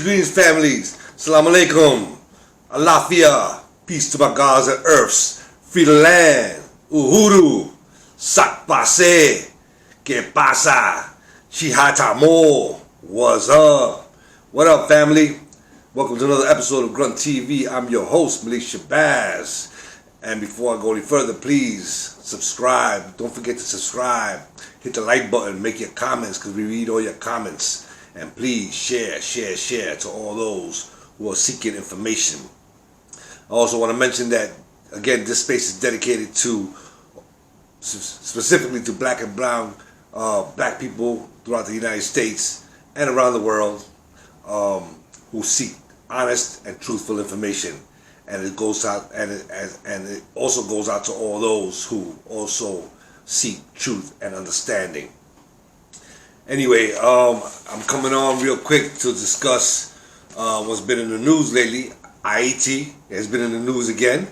Greetings, families. Assalamu alaikum. Alafia. Peace to my gods and earths. Free the land. Uhuru. Sak pase. Que pasa? Shihatamo. What's up? What up, family? Welcome to another episode of Grunt TV. I'm your host, Malik Shabazz. And before I go any further, please subscribe. Don't forget to subscribe. Hit the like button. Make your comments because we read all your comments. And please share to all those who are seeking information. I also want to mention that, again, this space is dedicated to, specifically to black and brown, black people throughout the United States and around the world who seek honest and truthful information. And it goes out, and it also goes out to all those who also seek truth and understanding. Anyway, I'm coming on real quick to discuss what's been in the news lately. Ayiti has been in the news again.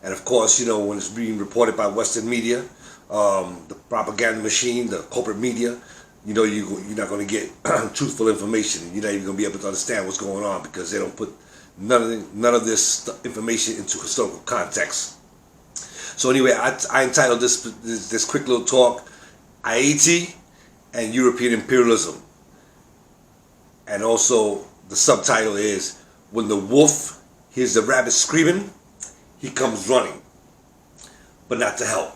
And of course, you know, when it's being reported by Western media, the propaganda machine, the corporate media, you know, you're not going to get truthful information. You're not even going to be able to understand what's going on because they don't put none of this information into historical context. So anyway, I entitled this quick little talk, Ayiti and European Imperialism. And also the subtitle is, when the wolf hears the rabbit screaming, he comes running, but not to help.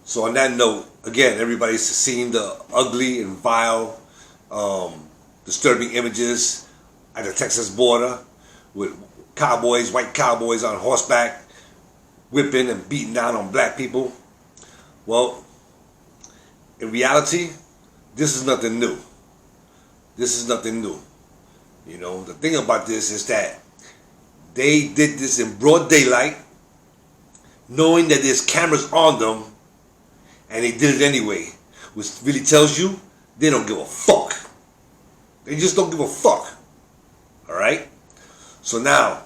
So on that note, again, everybody's seen the ugly and vile, disturbing images at the Texas border with white cowboys on horseback, whipping and beating down on black people. Well, in reality, this is nothing new. You know, the thing about this is that they did this in broad daylight, knowing that there's cameras on them, and they did it anyway, which really tells you they don't give a fuck. They just don't give a fuck. Alright? So now,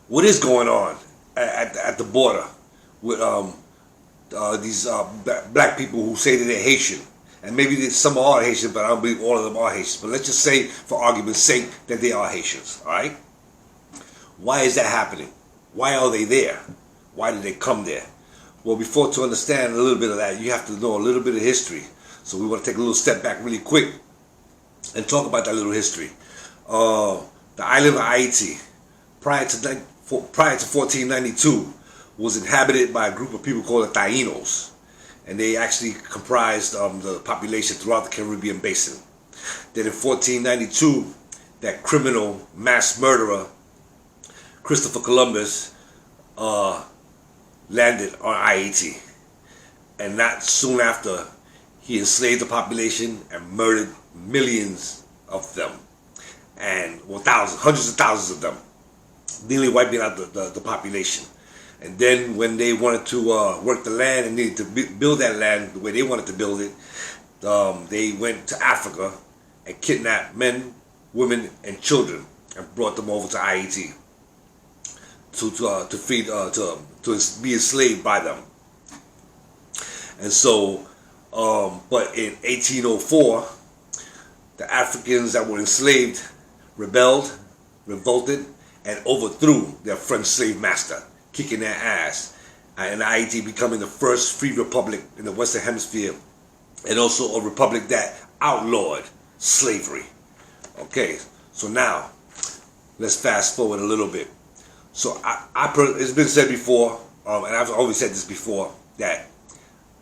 what is going on at the border with these black people who say that they're Haitian? And maybe some are Haitian, but I don't believe all of them are Haitian. But let's just say, for argument's sake, that they are Haitians. Alright? Why is that happening? Why are they there? Why did they come there? Well, before to understand a little bit of that, you have to know a little bit of history. So we want to take a little step back really quick and talk about that little history. The island of Ayiti, prior to 1492, was inhabited by a group of people called the Taínos. And they actually comprised the population throughout the Caribbean basin. Then in 1492, that criminal mass murderer, Christopher Columbus, landed on Ayiti. And not soon after, he enslaved the population and murdered millions of them. And hundreds of thousands of them, nearly wiping out the population. And then when they wanted to work the land and needed to build that land the way they wanted to build it, they went to Africa and kidnapped men, women, and children and brought them over to Ayiti to be enslaved by them. And so, but in 1804, the Africans that were enslaved revolted, and overthrew their French slave master, kicking their ass, and Ayiti becoming the first free republic in the Western Hemisphere, and also a republic that outlawed slavery. Okay, so now let's fast forward a little bit. So it's been said before, and I've always said this before, that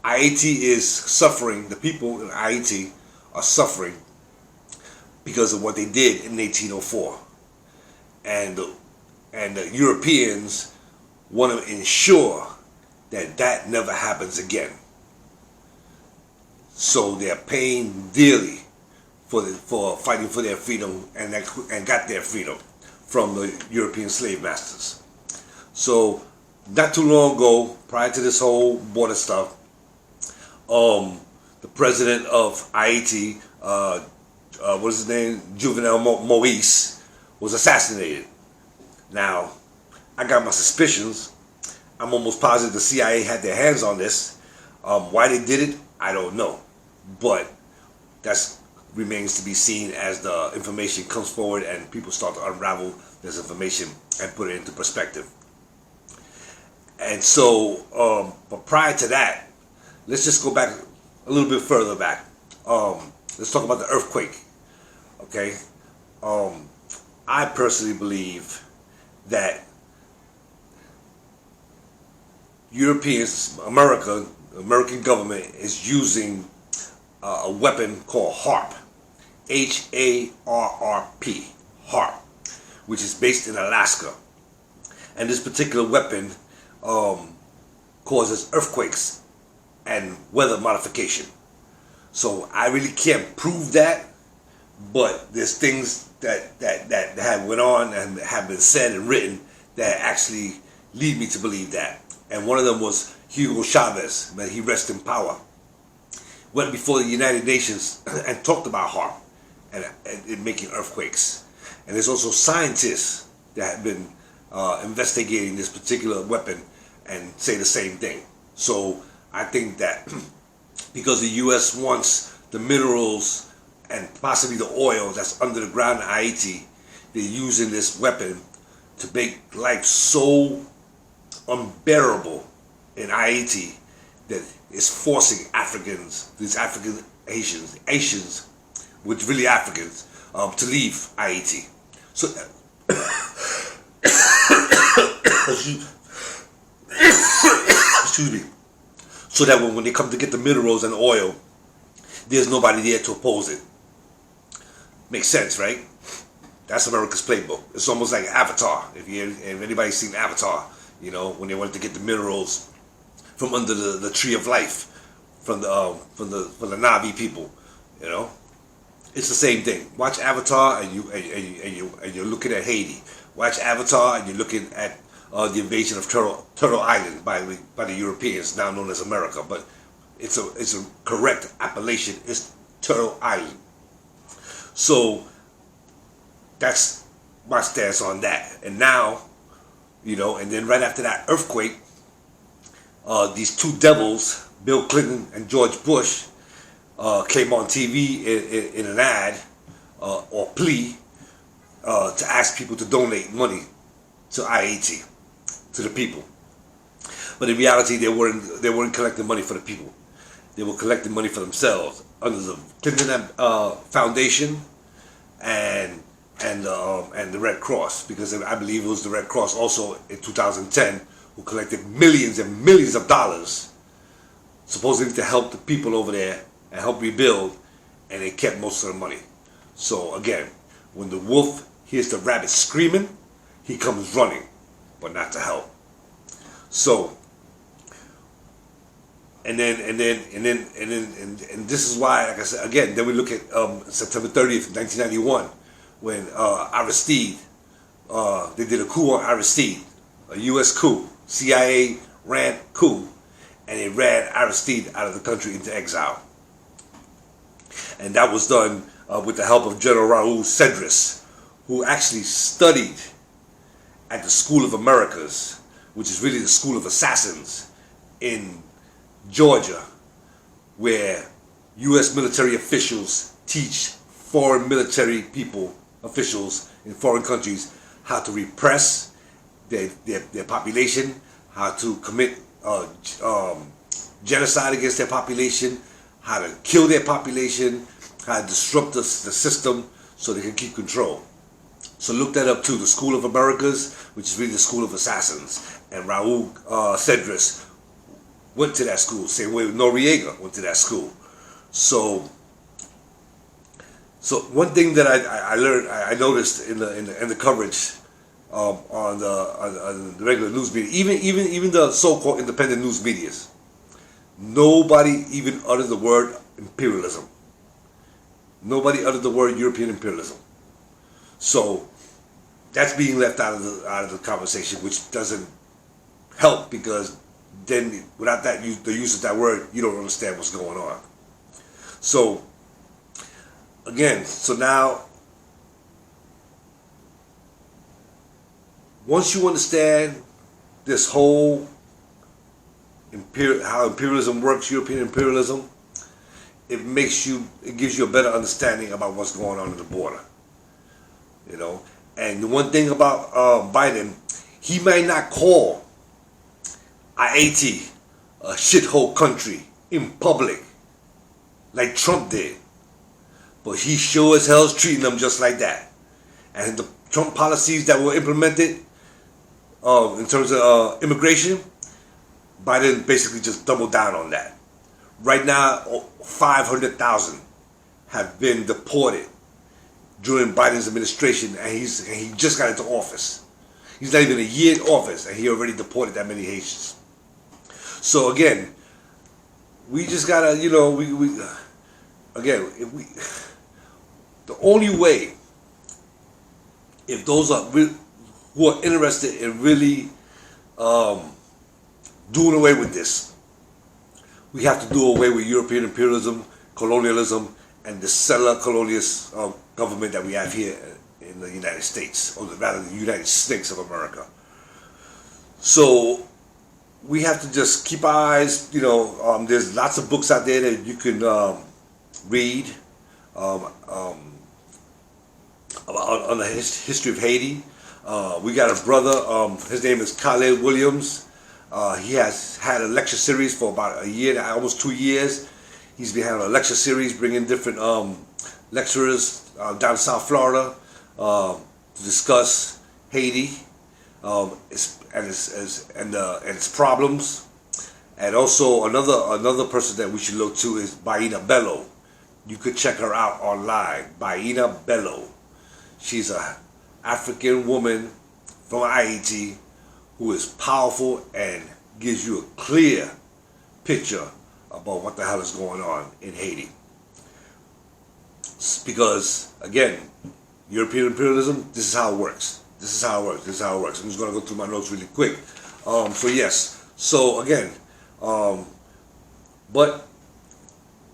Ayiti is suffering, the people in Ayiti are suffering because of what they did in 1804. And the Europeans want to ensure that that never happens again. So they're paying dearly for fighting for their freedom and got their freedom from the European slave masters. So not too long ago, prior to this whole border stuff, the president of Haiti, what is his name, Juvenal Moise, was assassinated. Now, I got my suspicions. I'm almost positive the CIA had their hands on this. Why they did it, I don't know. But that remains to be seen as the information comes forward and people start to unravel this information and put it into perspective. And so, but prior to that, let's just go back a little bit further back. Let's talk about the earthquake. Okay? I personally believe that American government is using a weapon called HARP, HARRP, HARP, which is based in Alaska. And this particular weapon causes earthquakes and weather modification. So I really can't prove that, but there's things that have went on and have been said and written that actually lead me to believe that. And one of them was Hugo Chavez, may he rest in power, went before the United Nations and talked about HARP and making earthquakes. And there's also scientists that have been investigating this particular weapon and say the same thing. So I think that because the U.S. wants the minerals and possibly the oil that's under the ground in Haiti, they're using this weapon to make life so unbearable in Haiti that it's forcing Africans, these African Asians, which really Africans, to leave Haiti. So, excuse me. So that when they come to get the minerals and oil, there's nobody there to oppose it. Makes sense, right? That's America's playbook. It's almost like Avatar. If anybody's seen Avatar, you know, when they wanted to get the minerals from under the tree of life, from the Navi people, you know, it's the same thing. Watch Avatar and you're looking at Haiti. Watch Avatar and you're looking at the invasion of Turtle Island by the Europeans, now known as America, but it's a correct appellation. It's Turtle Island. So that's my stance on that. And now, you know, and then right after that earthquake, these two devils, Bill Clinton and George Bush, came on TV in an ad or plea to ask people to donate money to Ayiti, to the people. But in reality, they weren't collecting money for the people. They were collecting money for themselves under the Clinton Foundation and the Red Cross, because I believe it was the Red Cross also in 2010 who collected millions and millions of dollars supposedly to help the people over there and help rebuild, and they kept most of the money. So again, when the wolf hears the rabbit screaming, he comes running, but not to help. So and this is why, like I said again, then we look at September 30th, 1991, when Aristide, they did a coup on Aristide, a U.S. coup, CIA ran coup, and they ran Aristide out of the country into exile. And that was done with the help of General Raoul Cedris, who actually studied at the School of Americas, which is really the School of Assassins in Georgia, where U.S. military officials teach foreign military officials in foreign countries how to repress their population, how to commit genocide against their population, how to kill their population, how to disrupt the system so they can keep control. So look that up too, the School of Americas, which is really the School of Assassins. And Raoul Cedris went to that school. Same way Noriega went to that school. So one thing that I learned, I noticed in the coverage on the regular news media, even the so-called independent news medias, nobody even uttered the word imperialism. Nobody uttered the word European imperialism. So that's being left out of the conversation, which doesn't help, because then without that the use of that word, you don't understand what's going on. So again, so now once you understand this whole how imperialism works, European imperialism, it gives you a better understanding about what's going on at the border. You know, and the one thing about Biden, he might not call Ayiti a shithole country in public like Trump did, but he sure as hell is treating them just like that. And the Trump policies that were implemented in terms of immigration, Biden basically just doubled down on that. Right now, 500,000 have been deported during Biden's administration, and he just got into office. He's not even a year in office, and he already deported that many Haitians. So again, we just gotta, the only way, if those who are interested in really doing away with this, we have to do away with European imperialism, colonialism, and the settler colonialist government that we have here in the United States, or rather the United States of America. So we have to just keep our eyes, there's lots of books out there that you can read about on the history of Haiti. We got a brother, his name is Khaled Williams. He has had a lecture series for about a year, almost 2 years. He's been having a lecture series, bringing different lecturers down in South Florida to discuss Haiti and its problems. And also another person that we should look to is Baina Bello. You could check her out online, Baina Bello. She's an African woman from Ayiti who is powerful and gives you a clear picture about what the hell is going on in Haiti. Because, again, European imperialism, this is how it works. This is how it works. I'm just going to go through my notes really quick. So yes, so again,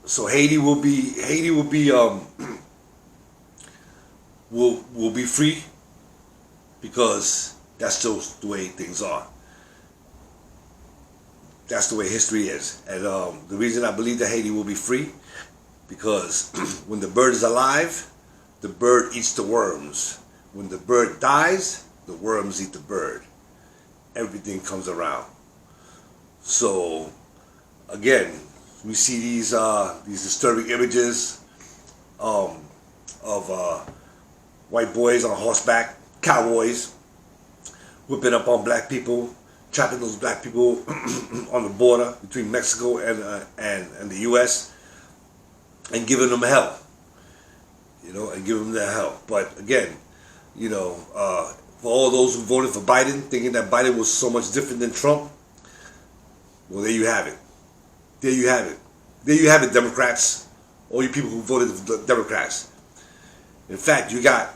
so Haiti will be free, because that's just the way things are. That's the way history is. And the reason I believe that Haiti will be free, because when the bird is alive, the bird eats the worms. When the bird dies, the worms eat the bird. Everything comes around. So again, we see these disturbing images of white boys on horseback, cowboys, whipping up on black people, trapping those black people on the border between Mexico and the U.S. and giving them hell, and giving them their hell. But again, for all those who voted for Biden, thinking that Biden was so much different than Trump, well, there you have it. There you have it. There you have it, Democrats. All you people who voted for Democrats. In fact, you got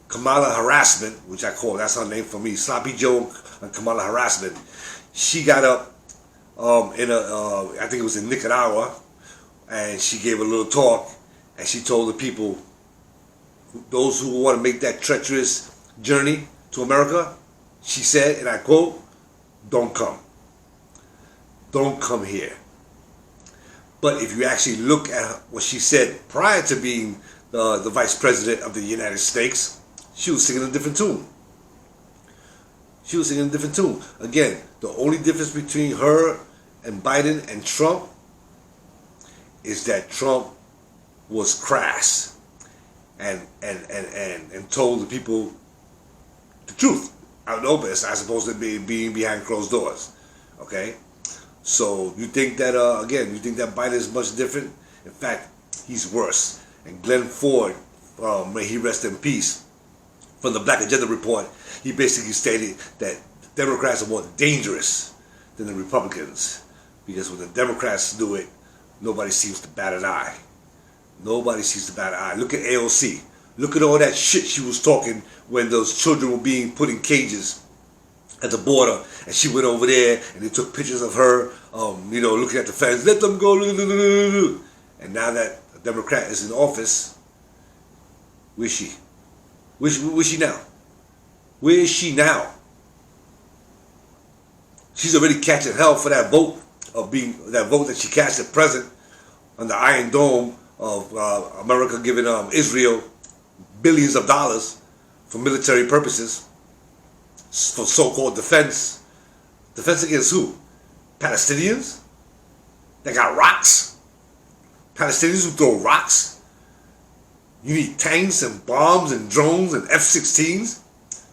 Kamala Harassment, which I call, that's her name for me, Sloppy Joe and Kamala Harassment. She got up I think it was in Nicaragua, and she gave a little talk, and she told the people, those who want to make that treacherous journey to America, she said, and I quote, don't come. Don't come here. But if you actually look at what she said prior to being the vice president of the United States, she was singing a different tune. She was singing a different tune. Again, the only difference between her and Biden and Trump is that Trump was crass and told the people the truth out in the open, as opposed to being behind closed doors. Okay? So you think that again? You think that Biden is much different? In fact, he's worse. And Glenn Ford, may he rest in peace, from the Black Agenda Report, he basically stated that Democrats are more dangerous than the Republicans, because when the Democrats do it, nobody seems to bat an eye. Nobody seems to bat an eye. Look at AOC. Look at all that shit she was talking when those children were being put in cages at the border, and she went over there and they took pictures of her, looking at the fence. Let them go. And now that a Democrat is in office, where's she? Where's she now? Where is she now? She's already catching hell for that vote that she cast at present on the Iron Dome of America giving Israel billions of dollars for military purposes, for so-called defense. Defense against who? Palestinians? They got rocks? Palestinians who throw rocks? You need tanks and bombs and drones and F-16s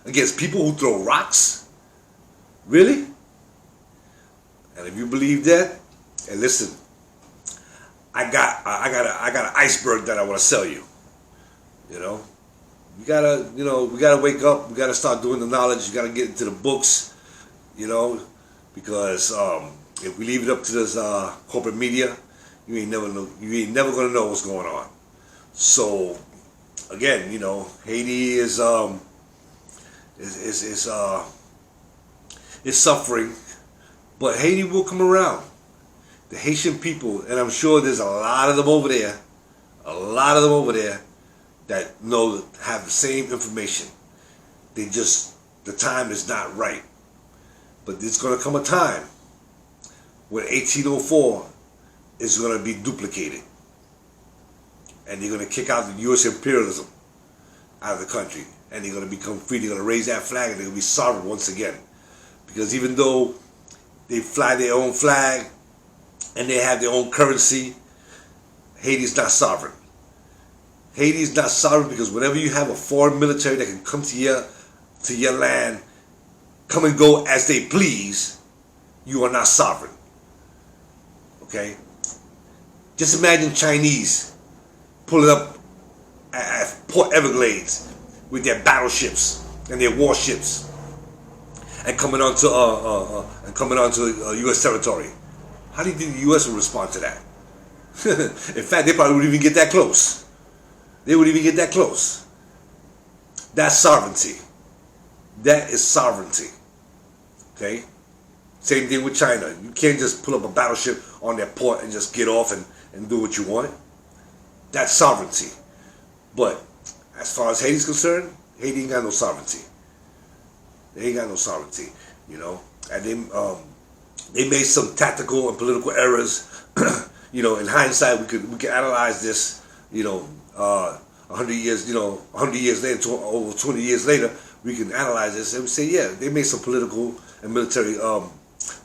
against people who throw rocks? Really? And if you believe that, and listen, I got an iceberg that I want to sell you. We gotta wake up. We gotta start doing the knowledge. You gotta get into the books, because if we leave it up to this corporate media, you ain't never gonna know what's going on. So again, Haiti is suffering, but Haiti will come around. The Haitian people, and I'm sure there's a lot of them over there, that have the same information. The time is not right. But there's going to come a time when 1804 is going to be duplicated. And they're going to kick out the U.S. imperialism out of the country. And they're going to become free. They're going to raise that flag and they're going to be sovereign once again. Because even though they fly their own flag and they have their own currency, Haiti's not sovereign. Haiti is not sovereign because whenever you have a foreign military that can come to your land, come and go as they please, you are not sovereign. Okay? Just imagine Chinese pulling up at Port Everglades with their battleships and their warships and coming onto U.S. territory. How do you think the U.S. will respond to that? In fact, they probably wouldn't even get that close. That's sovereignty. That is sovereignty. Okay? Same thing with China. You can't just pull up a battleship on their port and just get off and do what you want. That's sovereignty. But as far as Haiti's concerned, Haiti ain't got no sovereignty. They ain't got no sovereignty, And they made some tactical and political errors. In hindsight, we can analyze this. 100 years, 100 years later, over 20 years later, we can analyze this and we say, yeah, they made some political and military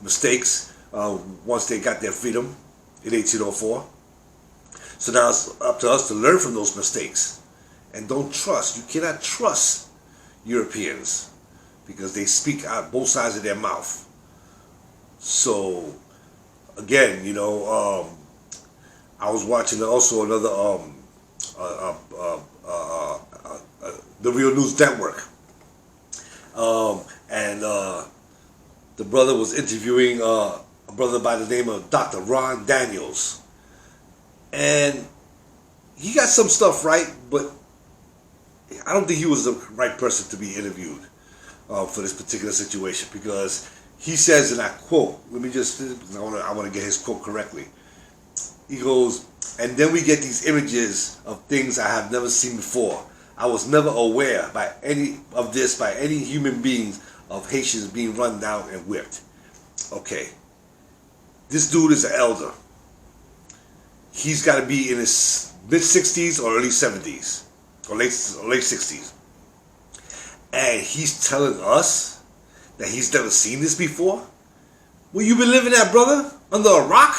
mistakes once they got their freedom in 1804. So now it's up to us to learn from those mistakes and don't trust. You cannot trust Europeans because they speak out both sides of their mouth. So again, I was watching also another the Real News Network, and the brother was interviewing a brother by the name of Dr. Ron Daniels, and he got some stuff right, but I don't think he was the right person to be interviewed for this particular situation, because he says, and I quote, I want to get his quote correctly. He goes, and then we get these images of things I have never seen before. I was never aware by any human beings of Haitians being run down and whipped. Okay. This dude is an elder. He's got to be in his mid-60s or early 70s. Or late 60s. And he's telling us that he's never seen this before? Where you been living at, brother? Under a rock?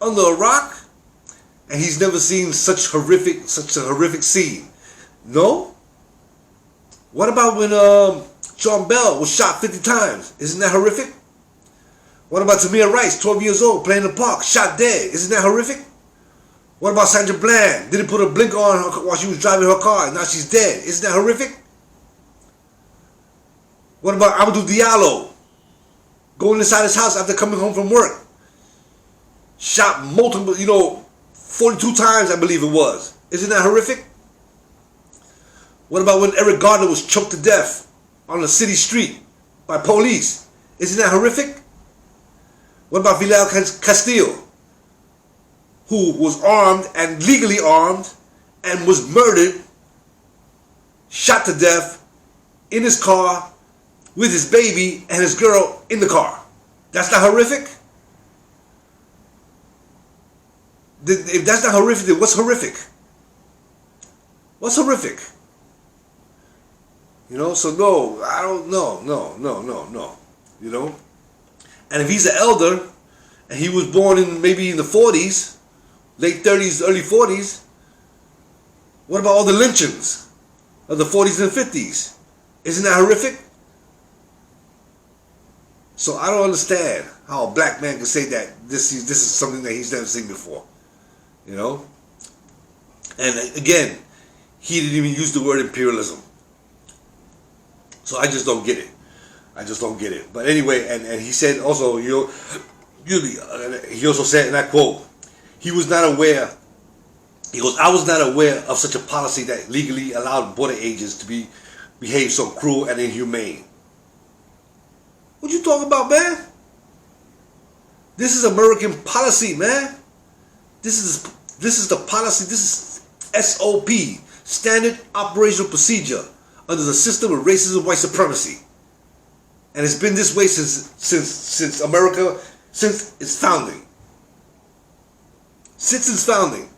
Under a rock? And he's never seen such a horrific scene. No? What about when John Bell was shot 50 times? Isn't that horrific? What about Tamir Rice, 12 years old, playing in the park, shot dead? Isn't that horrific? What about Sandra Bland? Didn't put a blinker on her while she was driving her car, and now she's dead. Isn't that horrific? What about Amadou Diallo? Going inside his house after coming home from work. Shot multiple, 42 times, I believe it was. Isn't that horrific? What about when Eric Gardner was choked to death on a city street by police? Isn't that horrific? What about Villar Castillo, who was armed and legally armed and was murdered, shot to death in his car with his baby and his girl in the car? That's not horrific? If that's not horrific, then what's horrific? What's horrific? So no, I don't know. No. And if he's an elder, and he was born maybe in the 40s, late 30s, early 40s, what about all the lynchings of the 40s and 50s? Isn't that horrific? So I don't understand how a black man can say that this is something that he's never seen before. And again, he didn't even use the word imperialism. So I just don't get it. But anyway, and he said also, he also said, and I quote, he was not aware, he goes, I was not aware of such a policy that legally allowed border agents to behave so cruel and inhumane. What you talking about, man? This is American policy, man. This is the policy, this is SOP, Standard Operational Procedure, under the system of racism and white supremacy. And it's been this way since America, since its founding. Since its founding.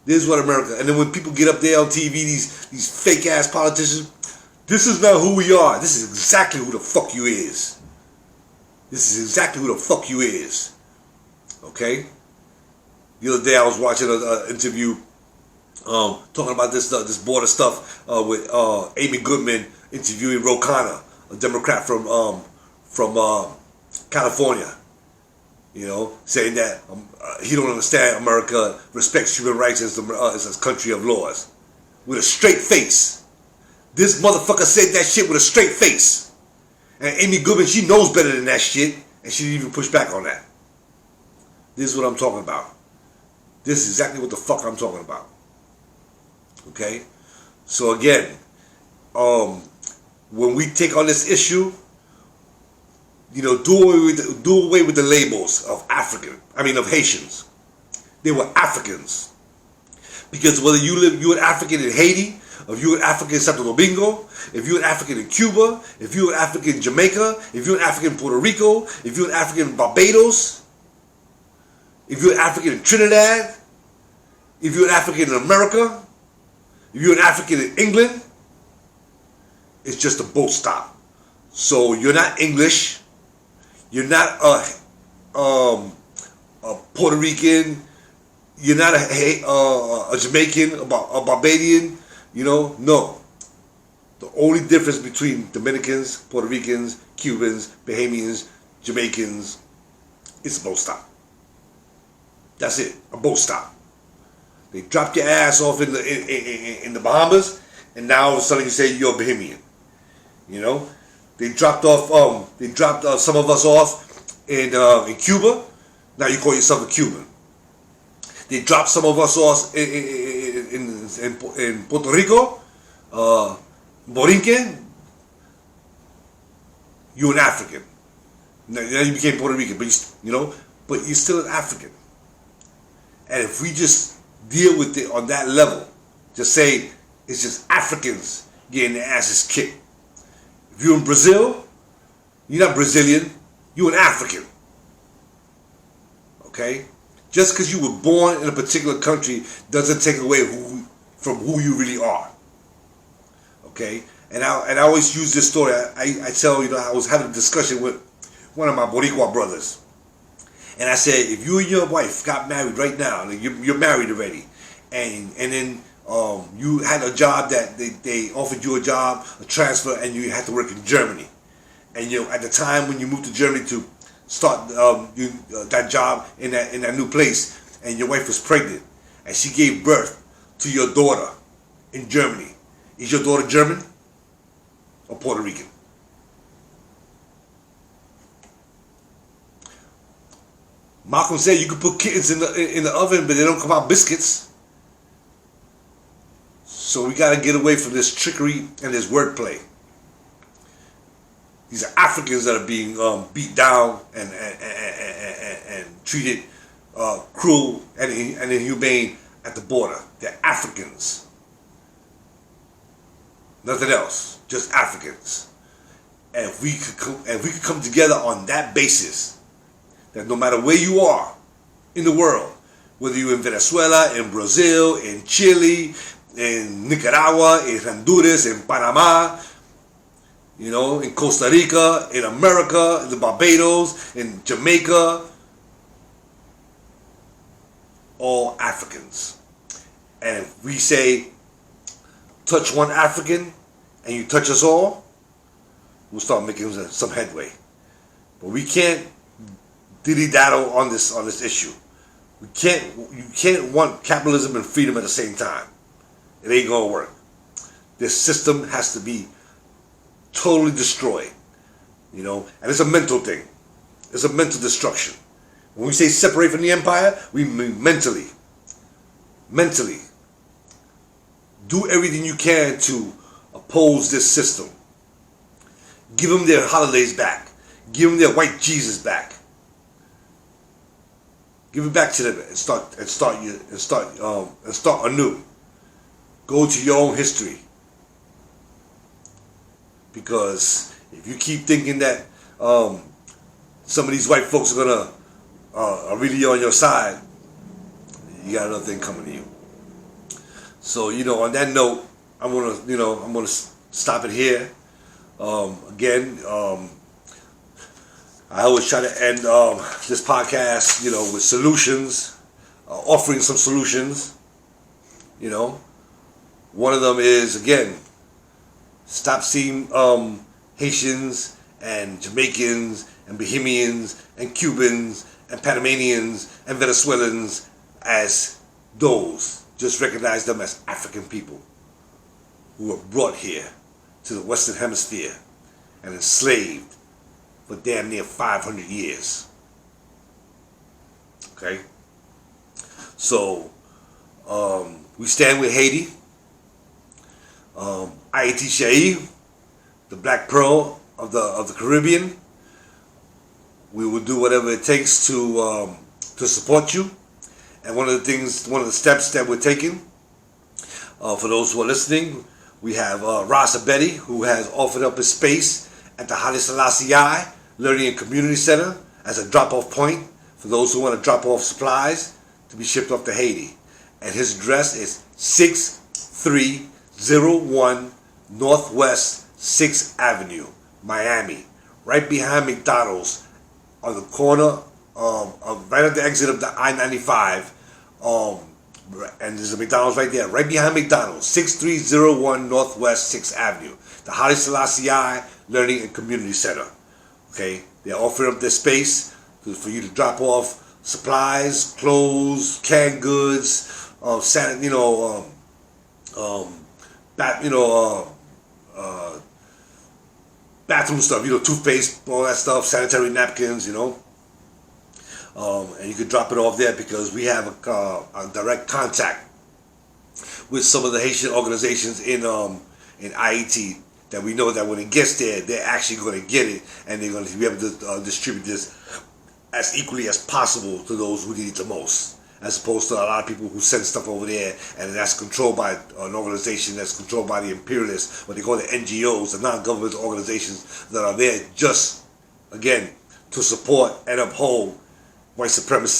This is what America, and then when people get up there on TV, these fake ass politicians, this is not who we are. This is exactly who the fuck you is. This is exactly who the fuck you is. Okay? The other day I was watching an interview talking about this border stuff with Amy Goodman interviewing Ro Khanna, a Democrat from California. Saying that he don't understand America respects human rights as a country of laws. With a straight face. This motherfucker said that shit with a straight face. And Amy Goodman, she knows better than that shit, and she didn't even push back on that. This is what I'm talking about. This is exactly what the fuck I'm talking about. Okay? So again, when we take on this issue, do away with the labels of of Haitians. They were Africans. Because whether you're an African in Haiti, or if you're an African in Santo Domingo, if you're an African in Cuba, if you're an African in Jamaica, if you're an African in Puerto Rico, if you're an African in Barbados, if you're an African in Trinidad, if you're an African in America, if you're an African in England, it's just a boat stop. So you're not English, you're not a Puerto Rican, you're not a Jamaican, a Barbadian, no. The only difference between Dominicans, Puerto Ricans, Cubans, Bahamians, Jamaicans, it's a boat stop. That's it, a boat stop. They dropped your ass off in the Bahamas, and now all of a sudden you say you're a Bahamian. They dropped some of us off in Cuba. Now you call yourself a Cuban. They dropped some of us off in Puerto Rico, Borinquen. You're an African. Now you became Puerto Rican, but you're still an African. And if we just deal with it on that level, just say it's just Africans getting their asses kicked. If you're in Brazil, you're not Brazilian, you're an African. Okay? Just because you were born in a particular country doesn't take away from who you really are. Okay? And I always use this story. I tell, I was having a discussion with one of my Boricua brothers. And I said, if you and your wife got married right now, and you're married already, and then you had a job that they offered you a job, a transfer, and you had to work in Germany. And at the time when you moved to Germany to start that job in that new place, and your wife was pregnant, and she gave birth to your daughter in Germany. Is your daughter German or Puerto Rican? Malcolm said you can put kittens in the oven, but they don't come out biscuits. So we got to get away from this trickery and this wordplay. These are Africans that are being beat down and treated cruel and inhumane at the border. They're Africans. Nothing else. Just Africans. And if we could come together on that basis, that no matter where you are in the world, whether you're in Venezuela, in Brazil, in Chile, in Nicaragua, in Honduras, in Panama, you know, in Costa Rica, in America, in the Barbados, in Jamaica, all Africans. And if we say, touch one African, and you touch us all, we'll start making some headway. But we can't dilly-daddle on this issue. You can't want capitalism and freedom at the same time. It ain't gonna work. This system has to be totally destroyed, you know, and it's a mental thing. It's a mental destruction. When we say separate from the empire, we mean mentally. Mentally. Do everything you can to oppose this system. Give them their holidays back. Give them their white Jesus back. Give it back to them and start anew. Go to your own history. Because if you keep thinking that some of these white folks are really on your side, you got another thing coming to you. So, you know, on that note, I'm gonna stop it here. Again, I always try to end this podcast, you know, with solutions, offering some solutions. You know, one of them is, again, stop seeing Haitians and Jamaicans and Bohemians and Cubans and Panamanians and Venezuelans as those. Just recognize them as African people who were brought here to the Western Hemisphere and enslaved for damn near 500 years. Okay? So, we stand with Haiti. Ayiti, the Black Pearl of the Caribbean. We will do whatever it takes to support you. And one of the steps that we're taking, for those who are listening, we have Ras Abedi, who has offered up his space at the Haile Selassie Learning and Community Center as a drop-off point for those who want to drop off supplies to be shipped off to Haiti. And his address is 6301 Northwest 6th Avenue, Miami, right behind McDonald's, on the corner right at the exit of the I-95. And there's a McDonald's right there, right behind McDonald's, 6301 Northwest 6th Avenue, the Haile Selassie Learning and Community Center. Okay, they're offering up their space for you to drop off supplies, clothes, canned goods, bathroom stuff, you know, toothpaste, all that stuff, sanitary napkins, you know. And you can drop it off there because we have a direct contact with some of the Haitian organizations in Ayiti that we know that when it gets there, they're actually going to get it, and they're going to be able to distribute this as equally as possible to those who need it the most, as opposed to a lot of people who send stuff over there and that's controlled by an organization that's controlled by the imperialists, what they call the NGOs, the non-governmental organizations that are there just, again, to support and uphold white supremacy